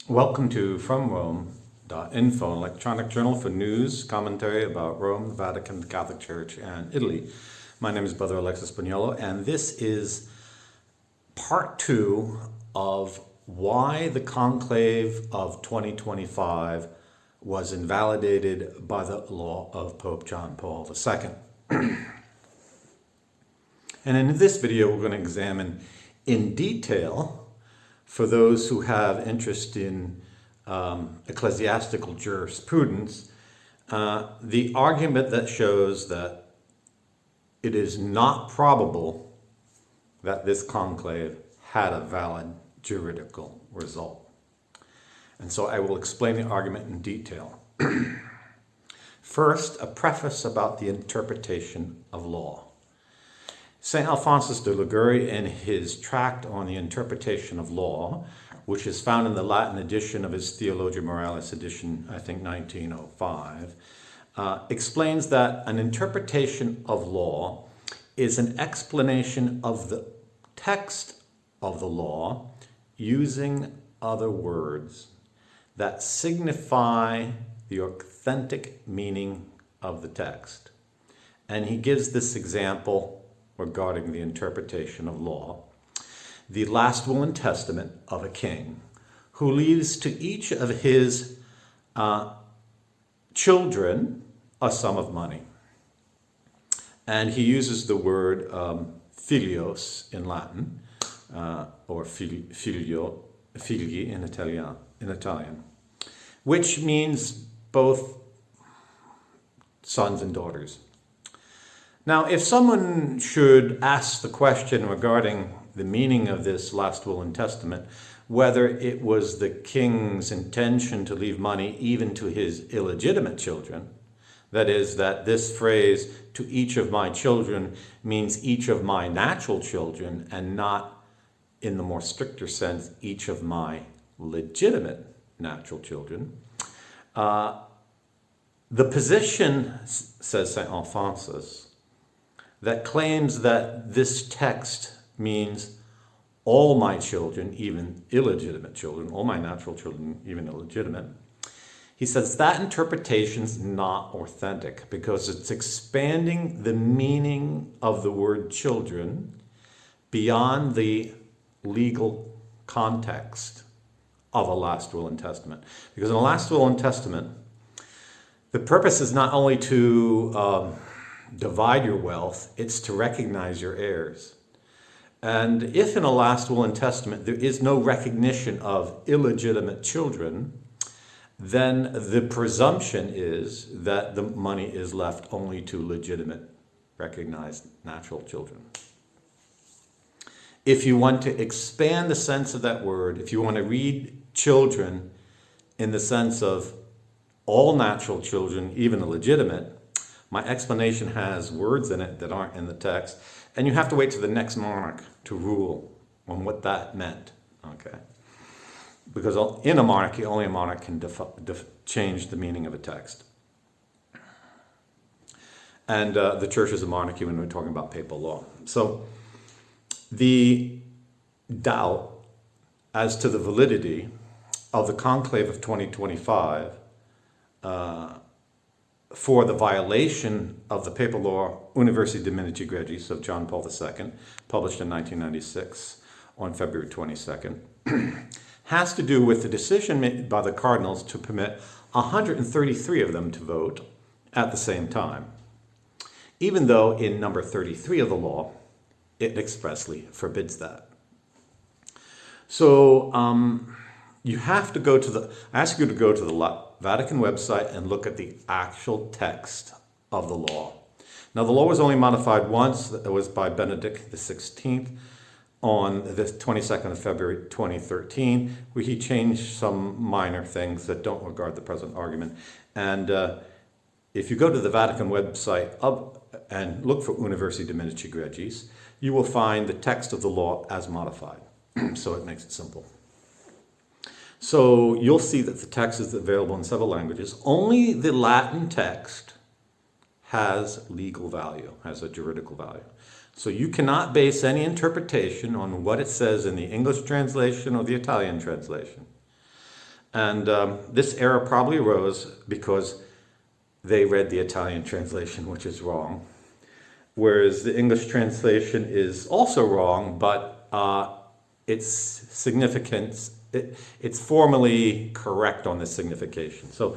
Welcome to FromRome.info, an electronic journal for news, commentary about Rome, the Vatican, the Catholic Church, and Italy. My name is Brother Alexis Spagnolo, and this is part two of why the conclave of 2025 was invalidated by the law of Pope John Paul II. And in this video, we're going to examine in detail, for those who have interest in ecclesiastical jurisprudence, the argument that shows that it is not probable that this conclave had a valid juridical result. And so I will explain the argument in detail. First, a preface about the interpretation of law. St. Alphonsus de Liguori, in his tract on the interpretation of law, which is found in the Latin edition of his Theologia Moralis edition, I think 1905, explains that an interpretation of law is an explanation of the text of the law using other words that signify the authentic meaning of the text. And he gives this example regarding the interpretation of law: the last will and testament of a king who leaves to each of his children a sum of money. And he uses the word filios in Latin, or figli in Italian, which means both sons and daughters. Now, if someone should ask the question regarding the meaning of this last will and testament, whether it was the king's intention to leave money even to his illegitimate children, that is, that this phrase, to each of my children, means each of my natural children and not, in the more stricter sense, each of my legitimate natural children, the position, says St. Alphonsus, that claims that this text means all my children, even illegitimate children, all my natural children, even illegitimate, he says that interpretation's not authentic because it's expanding the meaning of the word children beyond the legal context of a last will and testament. Because in a last will and testament, the purpose is not only to divide your wealth, it's to recognize your heirs. And if in a last will and testament there is no recognition of illegitimate children, then the presumption is that the money is left only to legitimate, recognized natural children. If you want to expand the sense of that word, if you want to read children in the sense of all natural children, even illegitimate, my explanation has words in it that aren't in the text, and you have to wait to the next monarch to rule on what that meant, okay? Because in a monarchy, only a monarch can change the meaning of a text. And the church is a monarchy when we're talking about papal law. So the doubt as to the validity of the conclave of 2025 for the violation of the papal law Universi Dominici Gregis of John Paul II, published in 1996 on February 22nd, has to do with the decision made by the Cardinals to permit 133 of them to vote at the same time, even though in number 33 of the law, it expressly forbids that. So you have to go to I ask you to go to the Vatican website and look at the actual text of the law. Now, the law was only modified once. It was by Benedict XVI on the 22nd of February 2013, where he changed some minor things that don't regard the present argument. And if you go to the Vatican website and look for Universi Dominici Gregis, you will find the text of the law as modified. So it makes it simple. So you'll see that the text is available in several languages. Only the Latin text has legal value, has a juridical value. So you cannot base any interpretation on what it says in the English translation or the Italian translation. And this error probably arose because they read the Italian translation, which is wrong, whereas the English translation is also wrong, but its significance, it's formally correct on the signification. So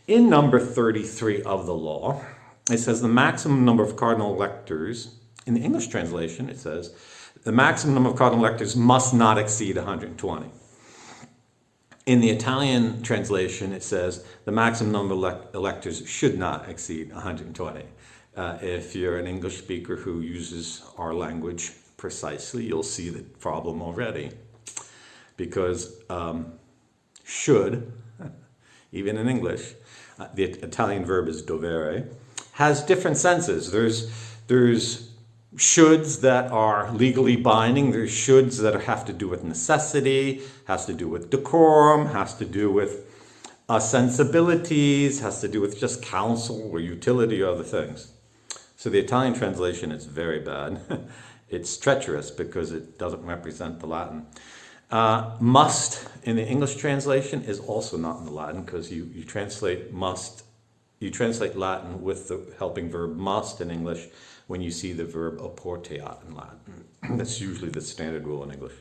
in number 33 of the law, it says the maximum number of cardinal electors, in the English translation it says, the maximum number of cardinal electors must not exceed 120. In the Italian translation, it says the maximum number of electors should not exceed 120. If you're an English speaker who uses our language precisely, you'll see the problem already. Because should, even in English, the Italian verb is dovere, has different senses. There's shoulds that are legally binding. There's shoulds that have to do with necessity, has to do with decorum, has to do with sensibilities, has to do with just counsel or utility or other things. So the Italian translation is very bad. It's treacherous because it doesn't represent the Latin. Must in the English translation is also not in the Latin because you translate must, you translate Latin with the helping verb must in English when you see the verb oporteat in Latin. That's usually the standard rule in English.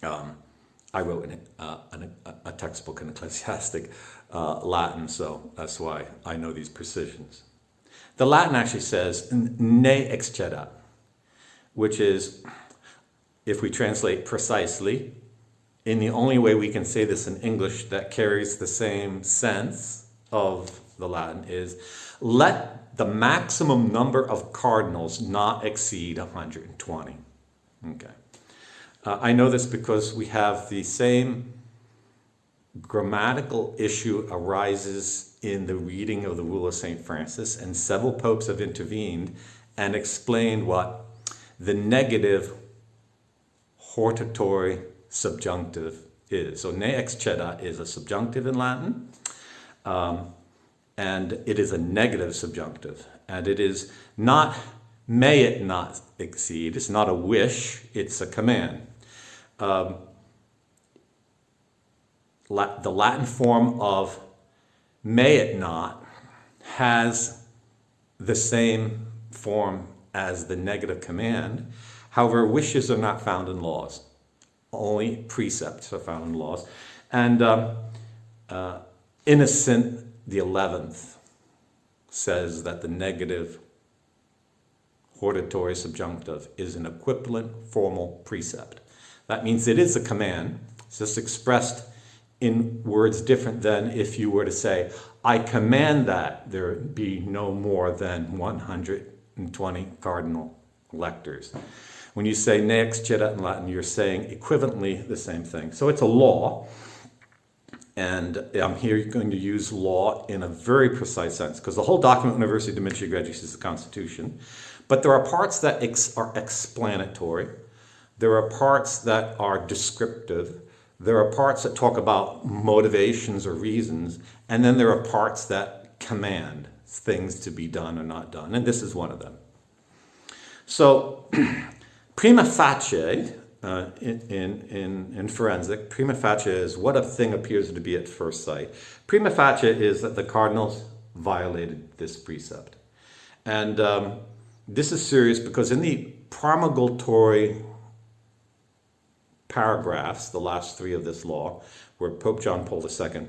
I wrote a textbook in ecclesiastic Latin, so that's why I know these precisions. The Latin actually says ne excedat, which is, if we translate precisely, in the only way we can say this in English that carries the same sense of the Latin is, let the maximum number of cardinals not exceed 120. Okay. I know this because we have the same grammatical issue arises in the reading of the Rule of St. Francis, and several popes have intervened and explained what the negative hortatory subjunctive is. So ne excedat is a subjunctive in Latin, and it is a negative subjunctive. And it is not, may it not exceed, it's not a wish, it's a command. The Latin form of may it not has the same form as the negative command. However, wishes are not found in laws. Only precepts are found in laws. And Innocent the 11th says that the negative hortatory subjunctive is an equivalent formal precept. That means it is a command. It's just expressed in words different than if you were to say, I command that there be no more than 120 cardinal electors. When you say ne excedat in Latin, you're saying equivalently the same thing. So it's a law. And I'm here going to use law in a very precise sense, because the whole document Universi Dimitri Gregis is the Constitution. But there are parts that are explanatory. There are parts that are descriptive. There are parts that talk about motivations or reasons. And then there are parts that command things to be done or not done. And this is one of them. So, prima facie, in forensic, prima facie is what a thing appears to be at first sight. Prima facie is that the cardinals violated this precept. And this is serious because in the promulgatory paragraphs, the last three of this law, where Pope John Paul II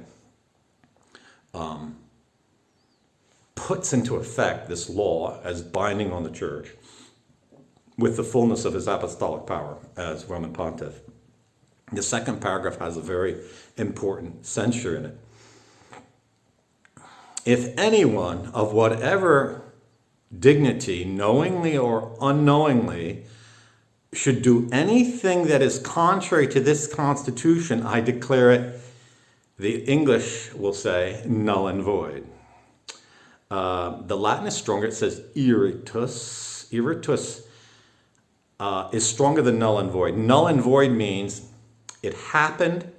puts into effect this law as binding on the Church, with the fullness of his apostolic power as Roman Pontiff. The second paragraph has a very important censure in it. If anyone of whatever dignity, knowingly or unknowingly, should do anything that is contrary to this Constitution, I declare it, the English will say, null and void. The Latin is stronger. It says iritus. Iritus is stronger than null and void. Null and void means it happened,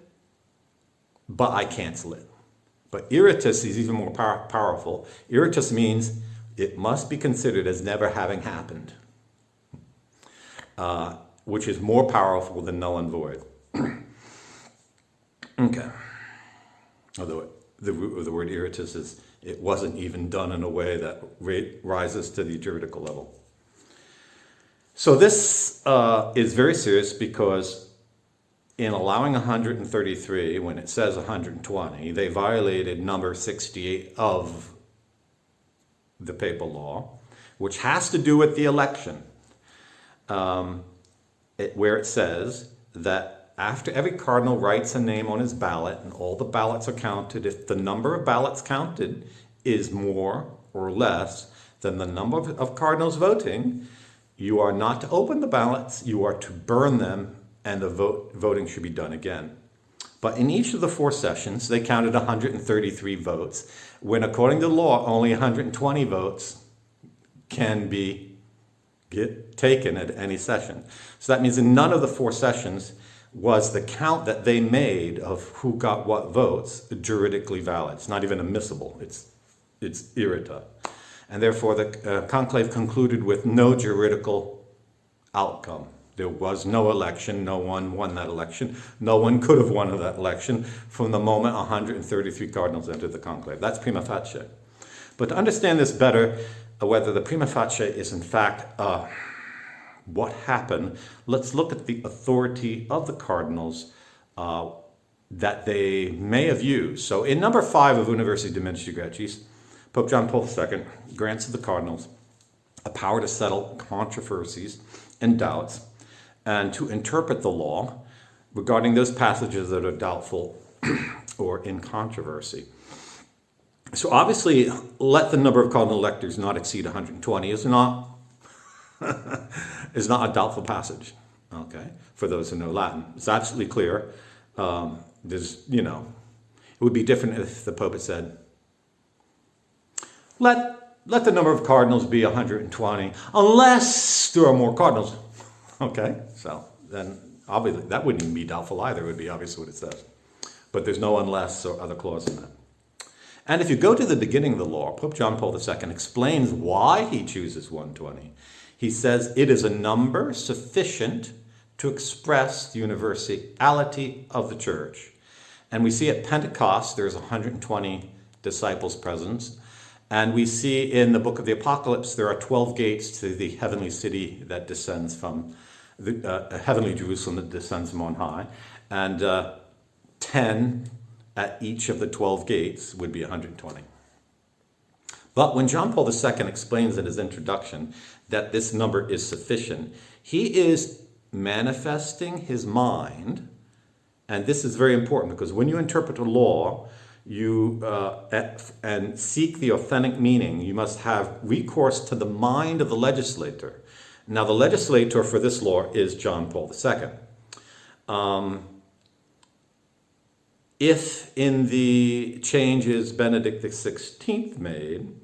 but I cancel it. But iritus is even more powerful. Iritus means it must be considered as never having happened, which is more powerful than null and void. Okay. although the root of the word iritus is it wasn't even done in a way that rises to the juridical level. So this is very serious because in allowing 133, when it says 120, they violated number 68 of the papal law, which has to do with the election, where it says that after every cardinal writes a name on his ballot and all the ballots are counted, if the number of ballots counted is more or less than the number of cardinals voting, you are not to open the ballots, you are to burn them, and the voting should be done again. But in each of the 4 sessions, they counted 133 votes, when according to law, only 120 votes can be taken at any session. So that means in none of the 4 sessions was the count that they made of who got what votes juridically valid. It's not even admissible. It's irrita. And therefore the conclave concluded with no juridical outcome. There was no election. No one won that election. No one could have won that election from the moment 133 cardinals entered the conclave. That's prima facie. But to understand this better, whether the prima facie is in fact what happened, let's look at the authority of the cardinals that they may have used. So in number 5 of Universi de Medici Gregis, Pope John Paul II grants to the cardinals a power to settle controversies and doubts and to interpret the law regarding those passages that are doubtful or in controversy. So obviously, let the number of Cardinal Electors not exceed 120 is not a doubtful passage, okay, for those who know Latin. It's absolutely clear. It would be different if the Pope had said, let the number of cardinals be 120, unless there are more cardinals. Okay, so then obviously that wouldn't even be doubtful either. It would be obvious what it says. But there's no unless or other clause in that. And if you go to the beginning of the law, Pope John Paul II explains why he chooses 120. He says it is a number sufficient to express the universality of the church. And we see at Pentecost there's 120 disciples present. And we see in the book of the Apocalypse there are 12 gates to the heavenly city that descends from the heavenly Jerusalem that descends from on high. And 10 at each of the 12 gates would be 120. But when John Paul II explains in his introduction that this number is sufficient, he is manifesting his mind, and this is very important because when you interpret a law, you and seek the authentic meaning, you must have recourse to the mind of the legislator. Now, the legislator for this law is John Paul II. If in the changes Benedict XVI made,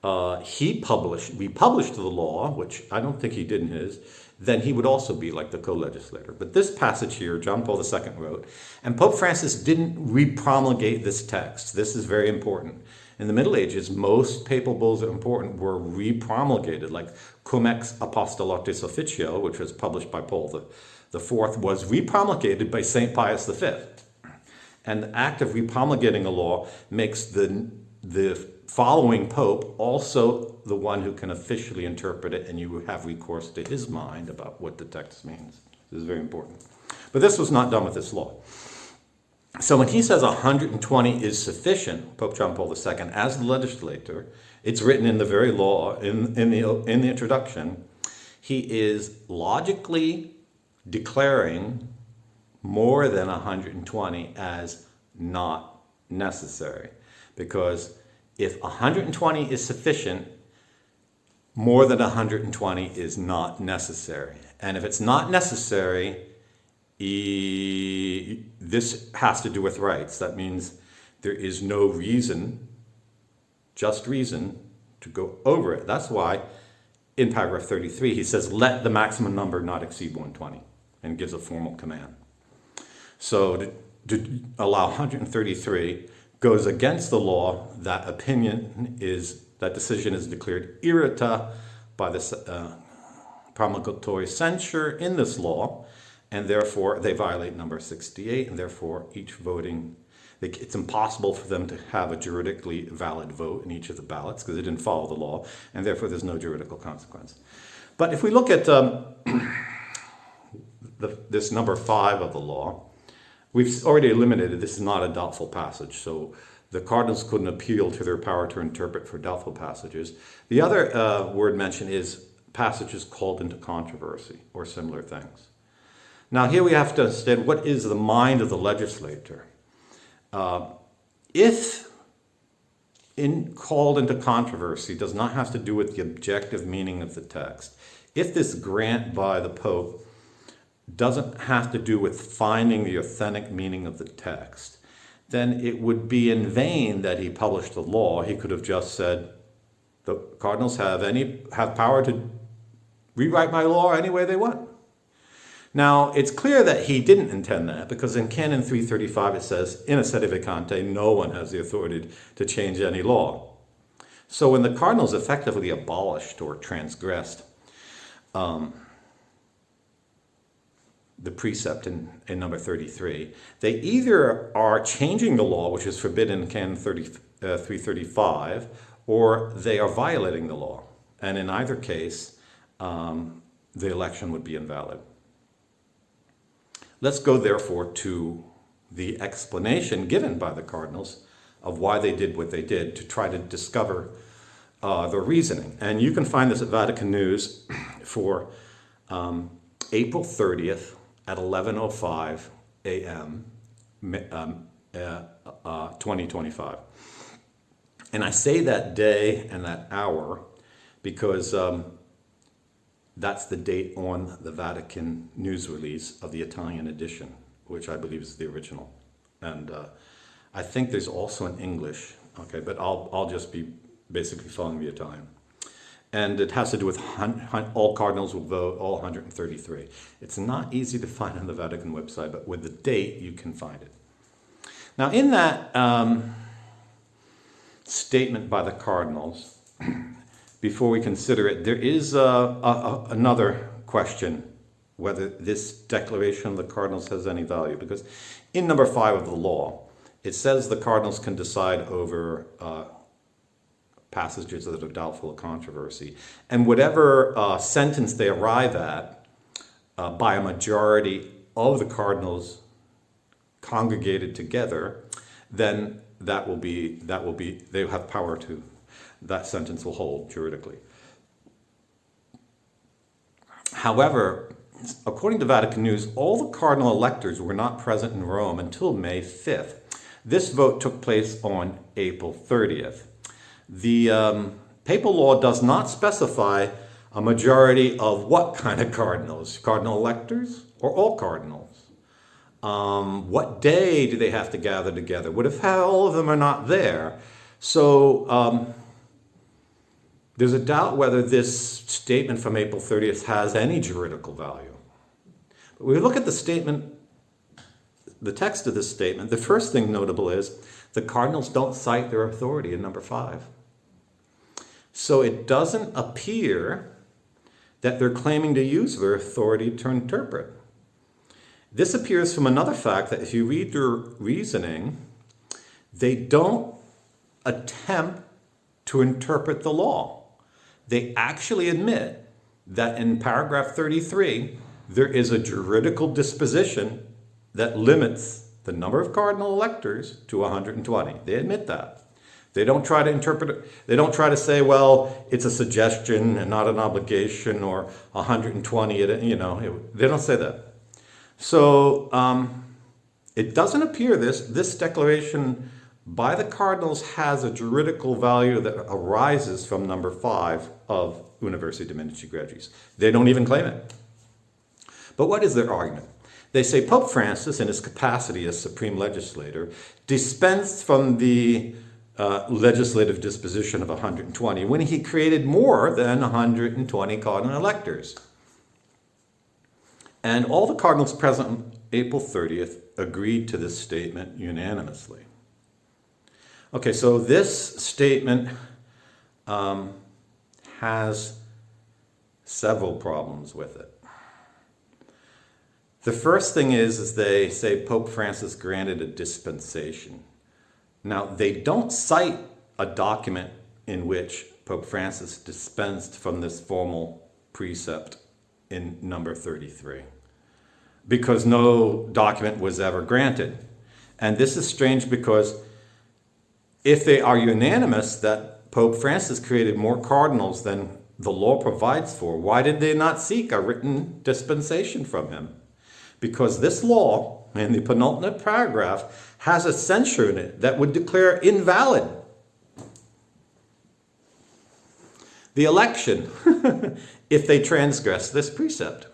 we published the law, which I don't think he did in his, then he would also be like the co-legislator. But this passage here, John Paul II wrote, and Pope Francis didn't repromulgate this text. This is very important. In the Middle Ages, most papal bulls that are important were repromulgated, like Cum ex Apostolatis Officio, which was published by Paul IV, was repromulgated by St. Pius V. And the act of repromulgating a law makes the following pope also the one who can officially interpret it, and you have recourse to his mind about what the text means. This is very important. But this was not done with this law. So when he says 120 is sufficient, Pope John Paul II, as the legislator, it's written in the very law, in the introduction, he is logically declaring more than 120 as not necessary. Because if 120 is sufficient, more than 120 is not necessary. And if it's not necessary, this has to do with rights. That means there is no reason, just reason, to go over it. That's why in paragraph 33 he says, let the maximum number not exceed 120, and gives a formal command. So to allow 133 goes against the law. That decision is declared irrita by the promulgatory censure in this law, and therefore they violate number 68, and therefore It's impossible for them to have a juridically valid vote in each of the ballots because they didn't follow the law, and therefore there's no juridical consequence. But if we look at this number 5 of the law, we've already eliminated this is not a doubtful passage, so the cardinals couldn't appeal to their power to interpret for doubtful passages. The other word mentioned is passages called into controversy or similar things. Now here we have to understand what is the mind of the legislator. If called into controversy does not have to do with the objective meaning of the text, if this grant by the Pope doesn't have to do with finding the authentic meaning of the text, then it would be in vain that he published the law. He could have just said, the cardinals have power to rewrite my law any way they want. Now, it's clear that he didn't intend that, because in Canon 335 it says, in a sede vacante, no one has the authority to change any law. So when the cardinals effectively abolished or transgressed the precept in number 33, they either are changing the law, which is forbidden in Canon 335, or they are violating the law. And in either case, the election would be invalid. Let's go, therefore, to the explanation given by the cardinals of why they did what they did to try to discover the reasoning. And you can find this at Vatican News for April 30th at 11:05 a.m. 2025. And I say that day and that hour because that's the date on the Vatican news release of the Italian edition, which I believe is the original. And I think there's also an English, okay, but I'll just be basically following the Italian. And it has to do with all cardinals will vote, all 133. It's not easy to find on the Vatican website, but with the date, you can find it. Now, in that statement by the cardinals, before we consider it, there is another question, whether this declaration of the cardinals has any value. Because in number 5 of the law, it says the cardinals can decide over passages that are doubtful of controversy. And whatever sentence they arrive at by a majority of the cardinals congregated together, then that will be they have power to. That sentence will hold juridically. However, according to Vatican News, all the Cardinal Electors were not present in Rome until May 5th. This vote took place on April 30th. The papal law does not specify a majority of what kind of cardinals? Cardinal Electors or all cardinals? What day do they have to gather together? What if all of them are not there? So there's a doubt whether this statement from April 30th has any juridical value. But when we look at the statement, the text of this statement, the first thing notable is the cardinals don't cite their authority in number 5. So it doesn't appear that they're claiming to use their authority to interpret. This appears from another fact that if you read their reasoning, they don't attempt to interpret the law. They actually admit that in paragraph 33, there is a juridical disposition that limits the number of cardinal electors to 120. They admit that. They don't try to interpret it. They don't try to say, well, it's a suggestion and not an obligation, or 120, they don't say that. So it doesn't appear this declaration by the cardinals has a juridical value that arises from number 5 of Universi Dominici Gregis. They don't even claim it. But what is their argument? They say Pope Francis, in his capacity as supreme legislator, dispensed from the legislative disposition of 120 when he created more than 120 cardinal electors. And all the cardinals present on April 30th agreed to this statement unanimously. Okay, so this statement has several problems with it. The first thing is they say Pope Francis granted a dispensation. Now, they don't cite a document in which Pope Francis dispensed from this formal precept in number 33, because no document was ever granted. And this is strange because if they are unanimous that Pope Francis created more cardinals than the law provides for, why did they not seek a written dispensation from him? Because this law, in the penultimate paragraph, has a censure in it that would declare invalid the election if they transgress this precept.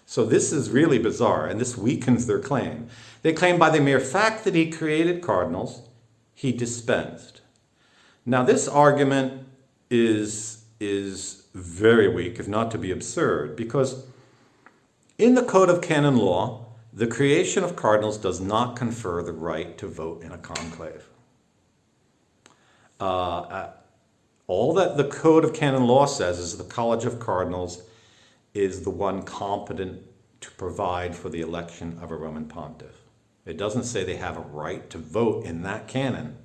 So this is really bizarre, and this weakens their claim. They claim by the mere fact that he created cardinals, he dispensed. Now this argument is very weak, if not to be absurd, because in the Code of Canon Law, the creation of cardinals does not confer the right to vote in a conclave. All that the Code of Canon Law says is the College of Cardinals is the one competent to provide for the election of a Roman pontiff. It doesn't say they have a right to vote in that canon.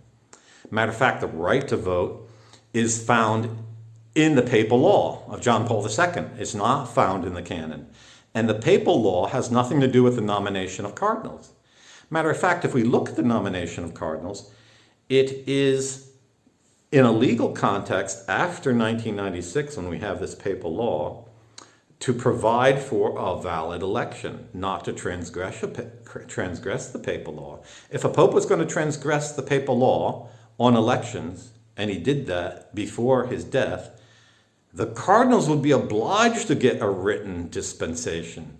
Matter of fact, the right to vote is found in the papal law of John Paul II. It's not found in the canon. And the papal law has nothing to do with the nomination of cardinals. Matter of fact, if we look at the nomination of cardinals, it is in a legal context after 1996, when we have this papal law, to provide for a valid election, not to transgress the papal law. If a pope was going to transgress the papal law on elections, and he did that before his death, the cardinals would be obliged to get a written dispensation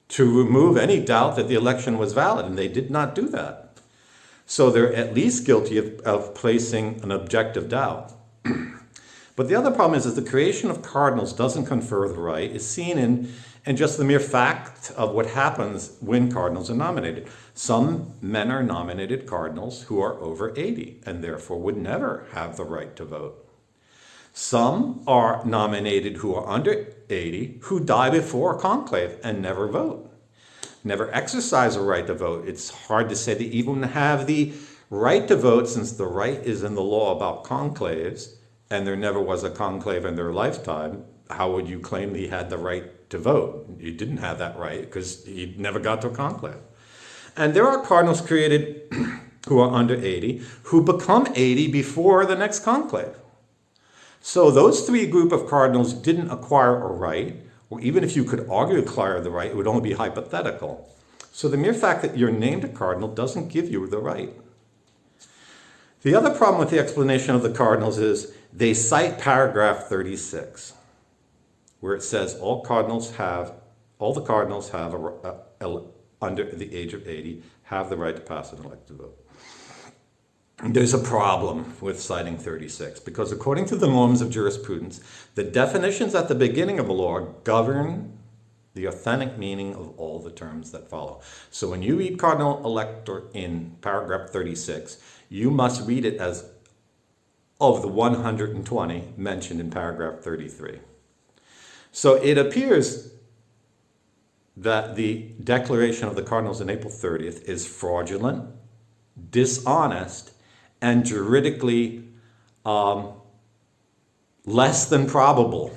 to remove any doubt that the election was valid, and they did not do that. So they're at least guilty of placing an objective doubt. But the other problem is the creation of cardinals doesn't confer the right. It's seen in just the mere fact of what happens when cardinals are nominated. Some men are nominated cardinals who are over 80 and therefore would never have the right to vote. Some are nominated who are under 80 who die before a conclave and never vote, never exercise a right to vote. It's hard to say they even have the right to vote, since the right is in the law about conclaves, and there never was a conclave in their lifetime. How would you claim he had the right to vote? You didn't have that right because he never got to a conclave. And there are cardinals created who are under 80 who become 80 before the next conclave. So those three group of cardinals didn't acquire a right, or even if you could argue acquire the right, it would only be hypothetical. So the mere fact that you're named a cardinal doesn't give you the right. The other problem with the explanation of the cardinals is they cite paragraph 36, where it says all the cardinals under the age of 80 have the right to pass an elective vote. There's a problem with citing 36, because according to the norms of jurisprudence, the definitions at the beginning of a law govern the authentic meaning of all the terms that follow. So when you read Cardinal Elector in paragraph 36, you must read it as of the 120 mentioned in paragraph 33. So it appears that the declaration of the cardinals on April 30th is fraudulent, dishonest, and juridically less than probable,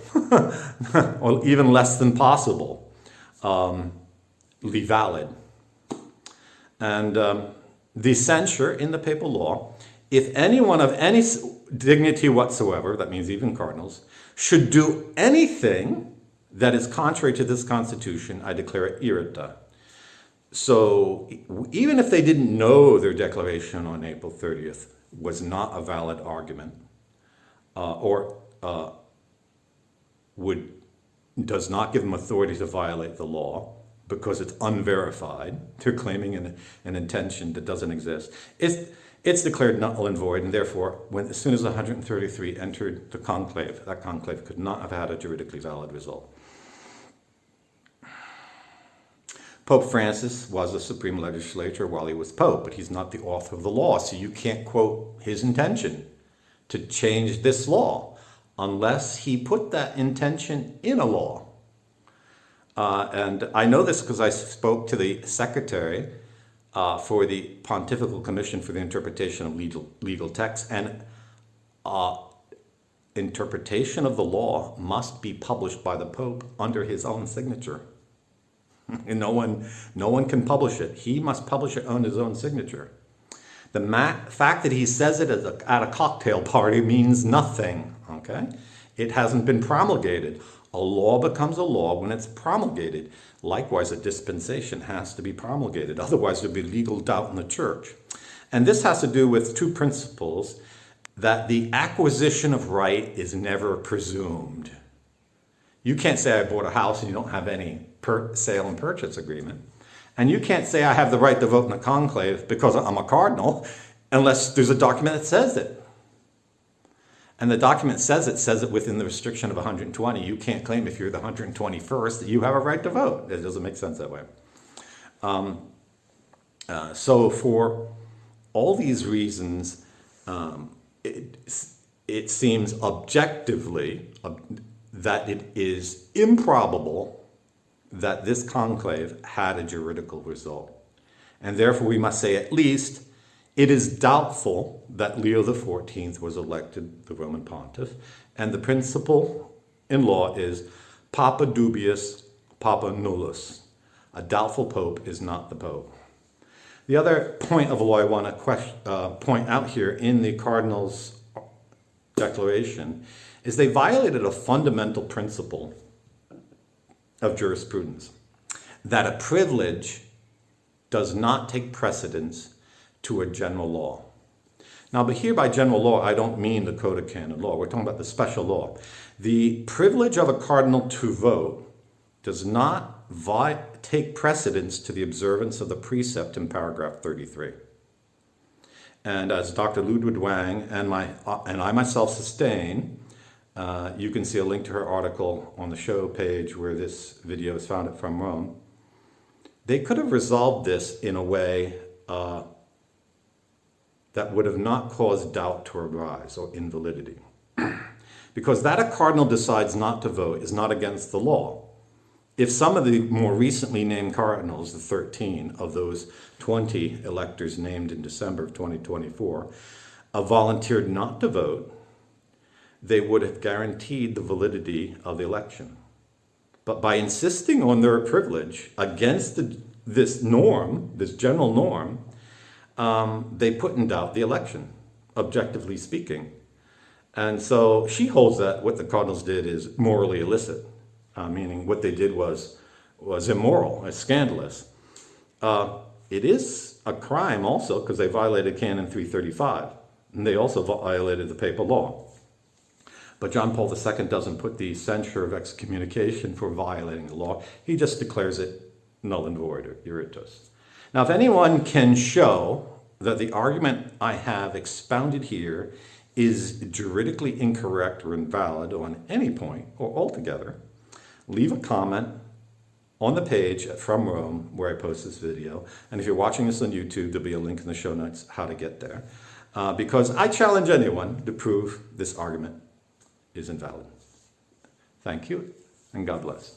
or even less than possible, valid. And the censure in the papal law, if anyone of any dignity whatsoever, that means even cardinals, should do anything that is contrary to this constitution, I declare it irrita. So even if they didn't know their declaration on April 30th was not a valid argument, does not give them authority to violate the law because it's unverified, they're claiming an intention that doesn't exist, it's declared null and void, and therefore, as soon as 133 entered the conclave, that conclave could not have had a juridically valid result. Pope Francis was a supreme legislator while he was pope, but he's not the author of the law, so you can't quote his intention to change this law unless he put that intention in a law. And I know this because I spoke to the secretary for the Pontifical Commission for the Interpretation of Legal Texts, and interpretation of the law must be published by the Pope under his own signature. And no one can publish it. He must publish it on his own signature. The fact that he says it at a cocktail party means nothing, okay? It hasn't been promulgated. A law becomes a law when it's promulgated. Likewise, a dispensation has to be promulgated. Otherwise, there'll be legal doubt in the church. And this has to do with two principles: that the acquisition of right is never presumed. You can't say I bought a house and you don't have any sale and purchase agreement. And you can't say I have the right to vote in a conclave because I'm a cardinal unless there's a document that says it. And the document says it within the restriction of 120. You can't claim if you're the 121st that you have a right to vote. It doesn't make sense that way. So for all these reasons, it seems objectively that it is improbable that this conclave had a juridical result. And therefore we must say at least it is doubtful that Leo XIV was elected the Roman pontiff. And the principle in law is papa dubius, papa nullus. A doubtful pope is not the pope. The other point of law I want to point out here in the Cardinals' declaration is they violated a fundamental principle of jurisprudence, that a privilege does not take precedence to a general law. Now, but here by general law, I don't mean the Code of Canon Law. We're talking about the special law. The privilege of a cardinal to vote does not take precedence to the observance of the precept in paragraph 33. And as Dr. Ludwig Wang and I myself sustain, you can see a link to her article on the show page where this video is found from Rome. They could have resolved this in a way that would have not caused doubt to arise or invalidity. Because that a cardinal decides not to vote is not against the law. If some of the more recently named cardinals, the 13 of those 20 electors named in December of 2024, volunteered not to vote, they would have guaranteed the validity of the election. But by insisting on their privilege against this norm, this general norm, they put in doubt the election, objectively speaking. And so she holds that what the cardinals did is morally illicit, meaning what they did was immoral, scandalous. It is a crime also because they violated Canon 335, and they also violated the papal law. But John Paul II doesn't put the censure of excommunication for violating the law. He just declares it null and void, or iuritus. Now, if anyone can show that the argument I have expounded here is juridically incorrect or invalid on any point or altogether, leave a comment on the page From Rome where I post this video. And if you're watching this on YouTube, there'll be a link in the show notes how to get there. Because I challenge anyone to prove this argument is invalid. Thank you, and God bless.